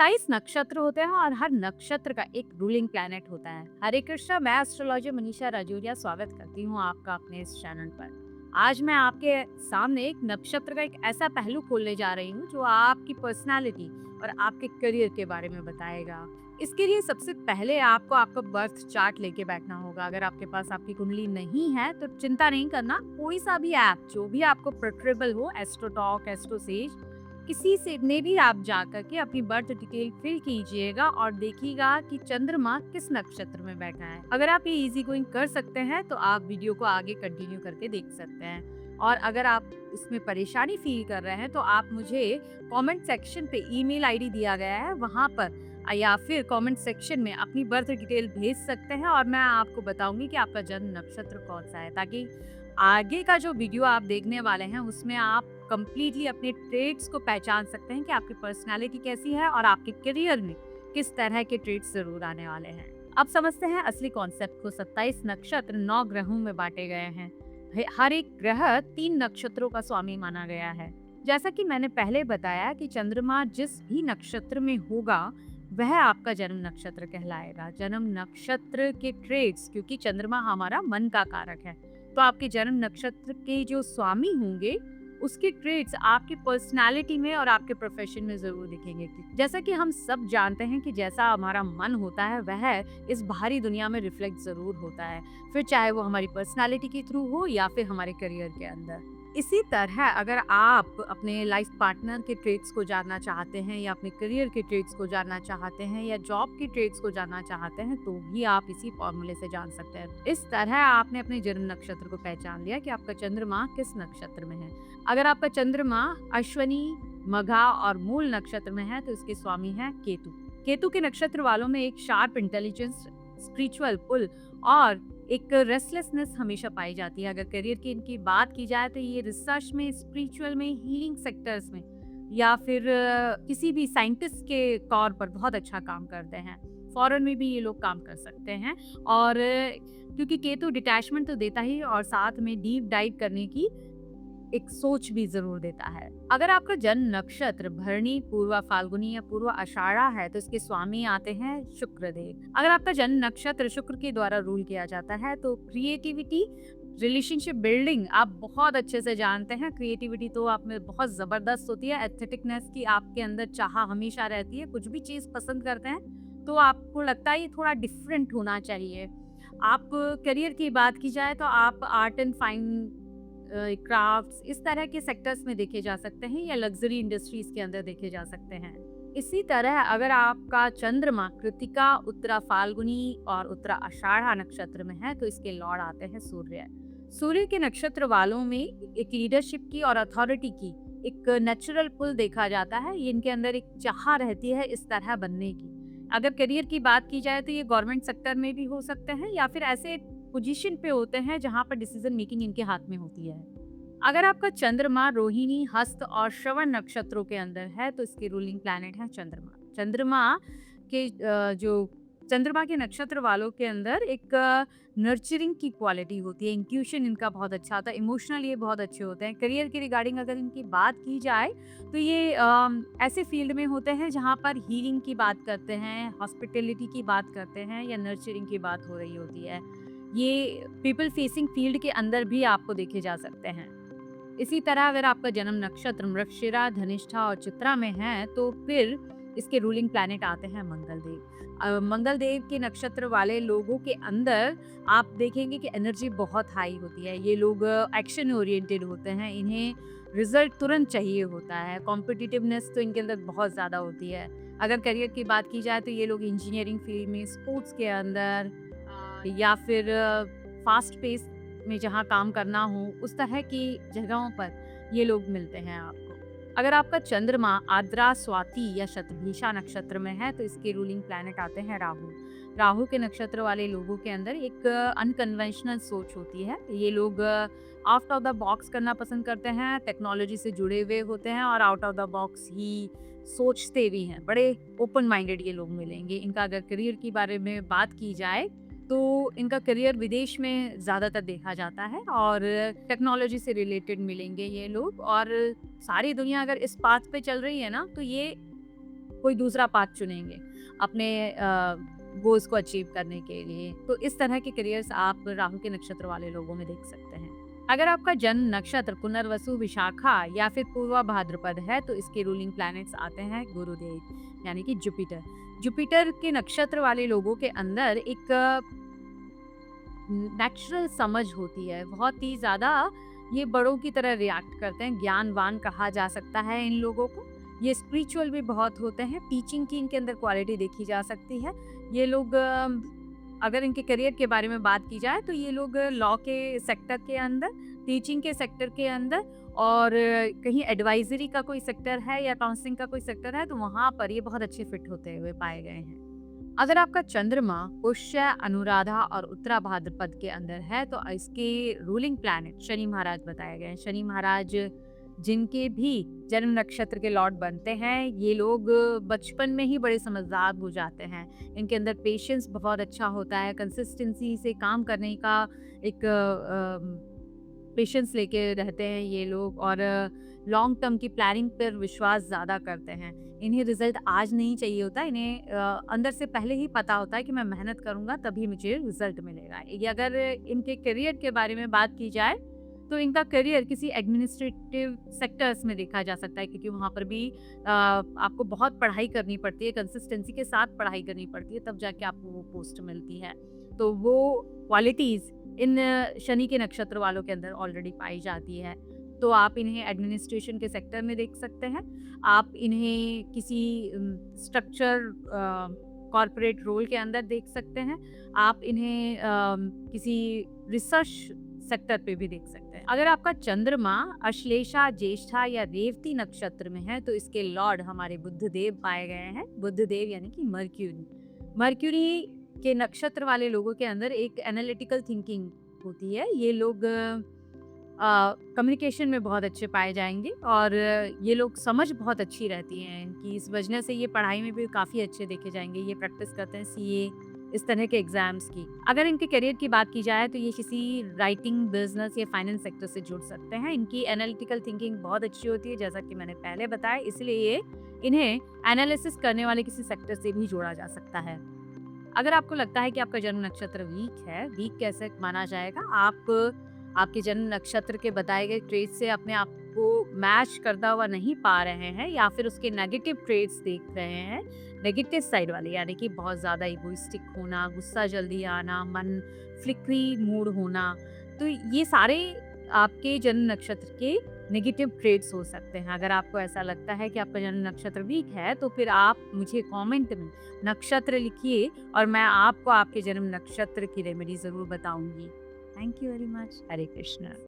27 नक्षत्र होते हैं और हर नक्षत्र का एक रूलिंग प्लैनेट होता है। हरे कृष्णा, मैं एस्ट्रोलॉजर मनीषा राजौरिया स्वागत करती हूँ आपका अपने इस चैनल पर। आज मैं आपके सामने एक नक्षत्र का एक ऐसा पहलू खोलने जा रही हूँ जो आपकी पर्सनालिटी और आपके करियर के बारे में बताएगा। इसके लिए सबसे पहले आपको आपका बर्थ चार्ट लेके बैठना होगा। अगर आपके पास आपकी कुंडली नहीं है तो चिंता नहीं करना, कोई सा भी ऐप जो भी आपको प्रेफरेबल हो, एस्ट्रोटॉक, एस्ट्रोसेज, किसी से में भी आप जाकर के अपनी बर्थ डिटेल फिल कीजिएगा और देखिएगा कि चंद्रमा किस नक्षत्र में बैठा है। अगर आप ये इजी गोइंग कर सकते हैं तो आप वीडियो को आगे कंटिन्यू करके देख सकते हैं। और अगर आप इसमें परेशानी फील कर रहे हैं तो आप मुझे कमेंट सेक्शन पे ईमेल आईडी दिया गया है, वहां पर या फिर कमेंट सेक्शन में अपनी बर्थ डिटेल भेज सकते हैं और मैं आपको बताऊंगी कि आपका जन्म नक्षत्र कौन सा है, ताकि आगे का जो वीडियो आप देखने वाले हैं उसमें आप कंप्लीटली अपने ट्रेड्स को पहचान सकते हैं कि आपकी पर्सनालिटी कैसी है और आपके करियर में किस तरह के ट्रेड्स जरूर आने वाले हैं। अब समझते हैं असली कॉन्सेप्ट को। 27 नक्षत्र 9 ग्रहों में बांटे गए हैं। हर एक ग्रह 3 नक्षत्रों का स्वामी माना गया है। जैसा कि मैंने पहले बताया कि चंद्रमा जिस भी नक्षत्र में होगा वह आपका जन्म नक्षत्र कहलाएगा। जन्म नक्षत्र के ट्रेड्स, क्योंकि चंद्रमा हमारा मन का कारक है, तो आपके जन्म नक्षत्र के जो स्वामी होंगे उसके ट्रेड्स आपकी पर्सनालिटी में और आपके प्रोफेशन में जरूर दिखेंगे। जैसा कि हम सब जानते हैं कि जैसा हमारा मन होता है वह इस बाहरी दुनिया में रिफ्लेक्ट जरूर होता है, फिर चाहे वो हमारी पर्सनालिटी के थ्रू हो या फिर हमारे करियर के अंदर। इसी तरह अगर आप अपने लाइफ पार्टनर के ट्रेड्स को जानना चाहते हैं या अपने करियर के ट्रेड्स को जानना चाहते हैं या जॉब के ट्रेड्स को जानना चाहते हैं तो भी आप इसी फॉर्मूले से जान सकते हैं। इस तरह आपने अपने जन्म नक्षत्र को पहचान लिया कि आपका चंद्रमा किस नक्षत्र में है। अगर आपका चंद्रमा अश्वनी, मघा और मूल नक्षत्र में है तो इसके स्वामी है केतु। केतु के नक्षत्र वालों में एक शार्प इंटेलिजेंस, स्पिरिचुअल पुल और एक रेस्टलेसनेस हमेशा पाई जाती है। अगर करियर की इनकी बात की जाए तो ये रिसर्च में, स्पिरिचुअल में, हीलिंग सेक्टर्स में या फिर किसी भी साइंटिस्ट के तौर पर बहुत अच्छा काम करते हैं। फॉरेन में भी ये लोग काम कर सकते हैं। और क्योंकि केतु डिटैचमेंट तो देता ही और साथ में डीप डाइव करने की एक सोच भी जरूर देता है। अगर आपका जन्म नक्षत्र भरणी, पूर्वा फाल्गुनी या पूर्वा आषाढ़ा है तो इसके स्वामी आते हैं शुक्र देव। अगर आपका जन्म नक्षत्र शुक्र के द्वारा रूल किया जाता है तो क्रिएटिविटी, रिलेशनशिप बिल्डिंग आप बहुत अच्छे से जानते हैं। क्रिएटिविटी तो आप में बहुत जबरदस्त होती है। एस्थेटिकनेस की आपके अंदर चाह हमेशा रहती है। कुछ भी चीज पसंद करते हैं तो आपको लगता है ये थोड़ा डिफरेंट होना चाहिए। आप करियर की बात की जाए तो आप आर्ट एंड फाइन क्राफ्ट्स, इस तरह के सेक्टर्स में देखे जा सकते हैं या लग्जरी इंडस्ट्रीज के अंदर देखे जा सकते हैं। इसी तरह अगर आपका चंद्रमा कृतिका, उत्तरा फाल्गुनी और उत्तरा आषाढ़ा नक्षत्र में है तो इसके लॉर्ड आते हैं सूर्य। सूर्य के नक्षत्र वालों में एक लीडरशिप की और अथॉरिटी की एक नेचुरल पुल देखा जाता है। इनके अंदर एक चाह रहती है इस तरह बनने की। अगर करियर की बात की जाए तो ये गवर्नमेंट सेक्टर में भी हो सकते हैं या फिर ऐसे पोजीशन पे होते हैं जहां पर डिसीजन मेकिंग इनके हाथ में होती है। अगर आपका चंद्रमा रोहिणी, हस्त और श्रवण नक्षत्रों के अंदर है तो इसके रूलिंग प्लैनेट है चंद्रमा। चंद्रमा के नक्षत्र वालों के अंदर एक नर्चरिंग की क्वालिटी होती है। इंट्यूशन इनका बहुत अच्छा होता है। इमोशनल ये बहुत अच्छे होते हैं। करियर के रिगार्डिंग अगर इनकी बात की जाए तो ये ऐसे फील्ड में होते हैं जहाँ पर हीलिंग की बात करते हैं, हॉस्पिटैलिटी की बात करते हैं या नर्चरिंग की बात हो रही होती है। ये पीपल फेसिंग फील्ड के अंदर भी आपको देखे जा सकते हैं। इसी तरह अगर आपका जन्म नक्षत्र मृगशिरा, धनिष्ठा और चित्रा में है तो फिर इसके रूलिंग प्लैनेट आते हैं मंगल देव। मंगल देव के नक्षत्र वाले लोगों के अंदर आप देखेंगे कि एनर्जी बहुत हाई होती है। ये लोग एक्शन ओरिएंटेड होते हैं। इन्हें रिजल्ट तुरंत चाहिए होता है। कॉम्पिटिटिवनेस तो इनके अंदर बहुत ज़्यादा होती है। अगर करियर की बात की जाए तो ये लोग इंजीनियरिंग फील्ड में, स्पोर्ट्स के अंदर या फिर फास्ट पेस में जहाँ काम करना हो उस तरह की जगहों पर ये लोग मिलते हैं आपको। अगर आपका चंद्रमा आद्रा, स्वाति या शतभिषा नक्षत्र में है तो इसके रूलिंग प्लैनेट आते हैं राहु। राहु के नक्षत्र वाले लोगों के अंदर एक अनकन्वेंशनल सोच होती है। ये लोग आउट ऑफ द बॉक्स करना पसंद करते हैं, टेक्नोलॉजी से जुड़े हुए होते हैं और आउट ऑफ द बॉक्स ही सोचते भी हैं। बड़े ओपन माइंडेड ये लोग मिलेंगे। इनका अगर करियर के बारे में बात की जाए तो इनका करियर विदेश में ज़्यादातर देखा जाता है और टेक्नोलॉजी से रिलेटेड मिलेंगे ये लोग। और सारी दुनिया अगर इस पाथ पे चल रही है ना तो ये कोई दूसरा पाथ चुनेंगे अपने गोल्स को अचीव करने के लिए। तो इस तरह के करियर्स आप राहु के नक्षत्र वाले लोगों में देख सकते हैं। अगर आपका जन्म नक्षत्र पुनर्वसु, विशाखा या फिर पूर्वा भाद्रपद है तो इसके रूलिंग प्लैनेट्स आते हैं गुरुदेव यानी कि जुपिटर। जुपिटर के नक्षत्र वाले लोगों के अंदर एक नेचुरल समझ होती है, बहुत ही ज़्यादा ये बड़ों की तरह रिएक्ट करते हैं, ज्ञानवान कहा जा सकता है इन लोगों को। ये स्पिरिचुअल भी बहुत होते हैं, टीचिंग की इनके अंदर क्वालिटी देखी जा सकती है। ये लोग अगर इनके करियर के बारे में बात की जाए तो ये लोग लॉ के सेक्टर के अंदर, टीचिंग के सेक्टर के अंदर और कहीं एडवाइजरी का कोई सेक्टर है या काउंसलिंग का कोई सेक्टर है तो वहाँ पर ये बहुत अच्छे फिट होते हुए पाए गए हैं। अगर आपका चंद्रमा पुष्य, अनुराधा और उत्तरा भाद्रपद के अंदर है तो इसके रूलिंग प्लैनेट शनि महाराज बताए गए हैं। शनि महाराज जिनके भी जन्म नक्षत्र के लॉर्ड बनते हैं, ये लोग बचपन में ही बड़े समझदार हो जाते हैं। इनके अंदर पेशेंस बहुत अच्छा होता है, कंसिस्टेंसी से काम करने का एक पेशेंस लेके रहते हैं ये लोग और लॉन्ग टर्म की प्लानिंग पर विश्वास ज़्यादा करते हैं। इन्हें रिजल्ट आज नहीं चाहिए होता, इन्हें अंदर से पहले ही पता होता है कि मैं मेहनत करूँगा तभी मुझे रिजल्ट मिलेगा। ये अगर इनके करियर के बारे में बात की जाए तो इनका करियर किसी एडमिनिस्ट्रेटिव सेक्टर्स में देखा जा सकता है क्योंकि वहाँ पर भी आपको बहुत पढ़ाई करनी पड़ती है, कंसिस्टेंसी के साथ पढ़ाई करनी पड़ती है, तब जाके आपको वो पोस्ट मिलती है। तो वो क्वालिटीज़ इन शनि के नक्षत्र वालों के अंदर ऑलरेडी पाई जाती है। तो आप इन्हें एडमिनिस्ट्रेशन के सेक्टर में देख सकते हैं, आप इन्हें किसी स्ट्रक्चर कॉर्पोरेट रोल के अंदर देख सकते हैं, आप इन्हें किसी रिसर्च सेक्टर पे भी देख सकते हैं। अगर आपका चंद्रमा अश्लेषा, ज्येष्ठा या रेवती नक्षत्र में है तो इसके लॉर्ड हमारे बुधदेव पाए गए हैं। बुधदेव यानी कि मर्क्यूरी। मर्क्यूरी के नक्षत्र वाले लोगों के अंदर एक एनालिटिकल थिंकिंग होती है। ये लोग कम्युनिकेशन में बहुत अच्छे पाए जाएंगे और ये लोग समझ बहुत अच्छी रहती है इनकी, इस वजह से ये पढ़ाई में भी काफ़ी अच्छे देखे जाएंगे। ये प्रैक्टिस करते हैं सीए इस तरह के एग्जाम्स की। अगर इनके करियर की बात की जाए तो ये किसी राइटिंग, बिजनेस या फाइनेंस सेक्टर से जुड़ सकते हैं। इनकी एनालिटिकल थिंकिंग बहुत अच्छी होती है जैसा कि मैंने पहले बताया, इसलिए इन्हें एनालिसिस करने वाले किसी सेक्टर से भी जोड़ा जा सकता है। अगर आपको लगता है कि आपका जन्म नक्षत्र वीक है, वीक कैसे माना जाएगा? आप आपके जन्म नक्षत्र के बताए गए ट्रेड्स से अपने आप को मैच करता हुआ नहीं पा रहे हैं या फिर उसके नेगेटिव ट्रेड्स देख रहे हैं, नेगेटिव साइड वाले यानी कि बहुत ज़्यादा इगोइस्टिक होना, गुस्सा जल्दी आना, मन फ्लिकरी मूड होना, तो ये सारे आपके जन्म नक्षत्र के नेगेटिव ट्रेड्स हो सकते हैं। अगर आपको ऐसा लगता है कि आपका जन्म नक्षत्र वीक है तो फिर आप मुझे कमेंट में नक्षत्र लिखिए और मैं आपको आपके जन्म नक्षत्र की रेमेडी ज़रूर बताऊंगी। Thank you very much. Hare Krishna.